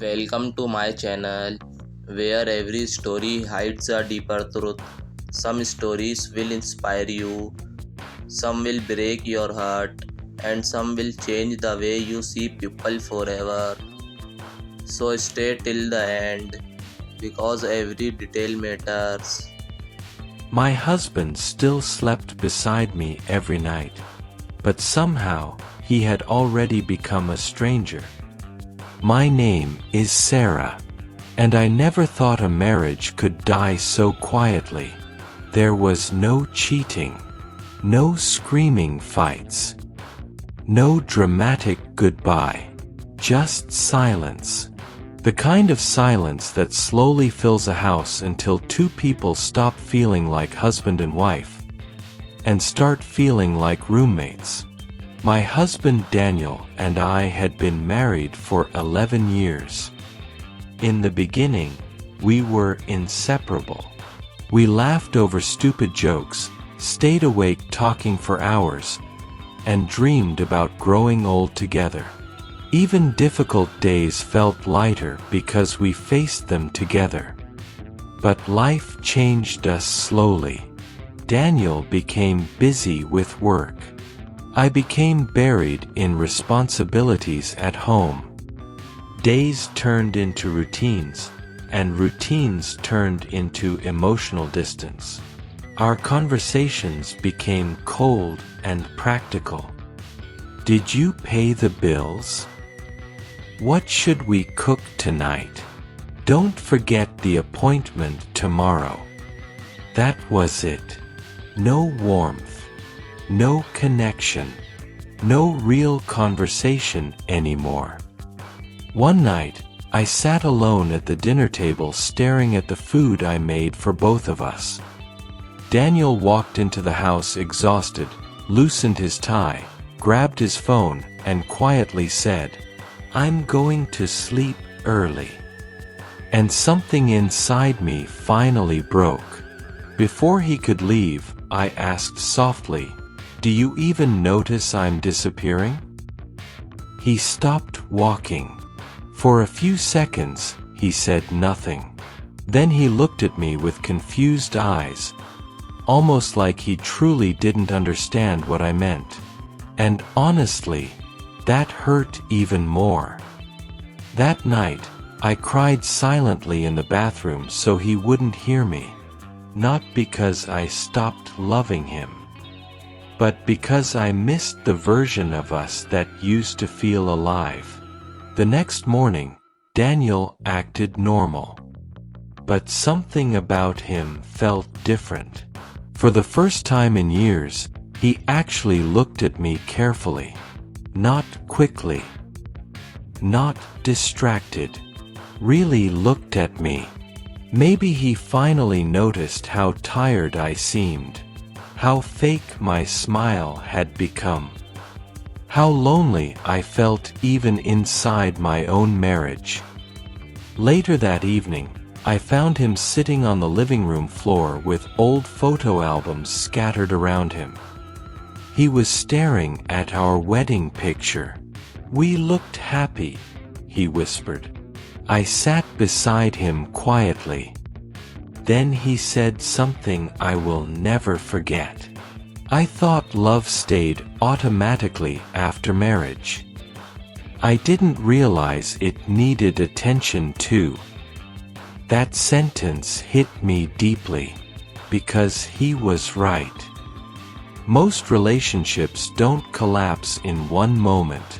Welcome to my channel where every story hides a deeper truth. Some stories will inspire you, some will break your heart, and some will change the way you see people forever. So stay till the end because every detail matters. My husband still slept beside me every night, but somehow he had already become a stranger. My name is Sarah, and I never thought a marriage could die so quietly. There was no cheating, no screaming fights, no dramatic goodbye, just silence. The kind of silence that slowly fills a house until two people stop feeling like husband and wife and start feeling like roommates. My husband Daniel and I had been married for 11 years. In the beginning, we were inseparable. We laughed over stupid jokes, stayed awake talking for hours, and dreamed about growing old together. Even difficult days felt lighter because we faced them together. But life changed us slowly. Daniel became busy with work. I became buried in responsibilities at home. Days turned into routines, and routines turned into emotional distance. Our conversations became cold and practical. Did you pay the bills? What should we cook tonight? Don't forget the appointment tomorrow. That was it. No warmth, no connection, no real conversation anymore. One night, I sat alone at the dinner table staring at the food I made for both of us. Daniel walked into the house exhausted, loosened his tie, grabbed his phone, and quietly said, "I'm going to sleep early." And something inside me finally broke. Before he could leave, I asked softly, "Do you even notice I'm disappearing?" He stopped walking. For a few seconds, he said nothing. Then he looked at me with confused eyes, almost like he truly didn't understand what I meant. And honestly, that hurt even more. That night, I cried silently in the bathroom so he wouldn't hear me. Not because I stopped loving him, but because I missed the version of us that used to feel alive. The next morning, Daniel acted normal. But something about him felt different. For the first time in years, he actually looked at me carefully. Not quickly. Not distracted. Really looked at me. Maybe he finally noticed how tired I seemed. How fake my smile had become. How lonely I felt even inside my own marriage. Later that evening, I found him sitting on the living room floor with old photo albums scattered around him. He was staring at our wedding picture. "We looked happy," he whispered. I sat beside him quietly. Then he said something I will never forget. "I thought love stayed automatically after marriage. I didn't realize it needed attention too." That sentence hit me deeply, because he was right. Most relationships don't collapse in one moment.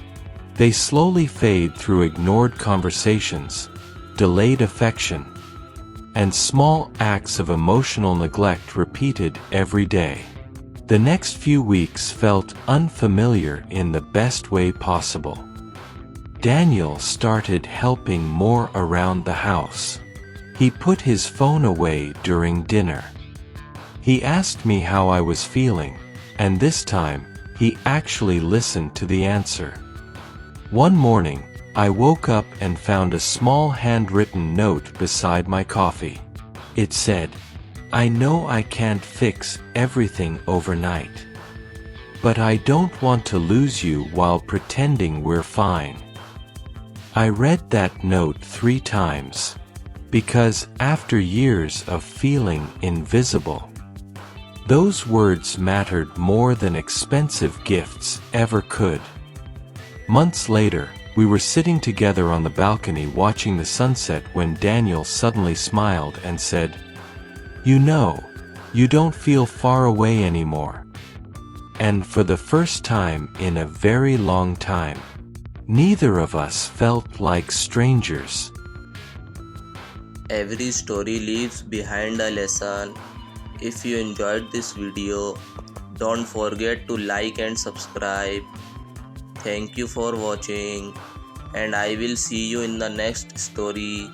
They slowly fade through ignored conversations, delayed affection, and small acts of emotional neglect repeated every day. The next few weeks felt unfamiliar in the best way possible. Daniel started helping more around the house. He put his phone away during dinner. He asked me how I was feeling, and this time, he actually listened to the answer. One morning, I woke up and found a small handwritten note beside my coffee. It said, "I know I can't fix everything overnight, but I don't want to lose you while pretending we're fine. I read that note 3 times, because after years of feeling invisible, those words mattered more than expensive gifts ever could. Months later, we were sitting together on the balcony watching the sunset when Daniel suddenly smiled and said, "You know, you don't feel far away anymore." And for the first time in a very long time, neither of us felt like strangers. Every story leaves behind a lesson. If you enjoyed this video, don't forget to like and subscribe. Thank you for watching, and I will see you in the next story.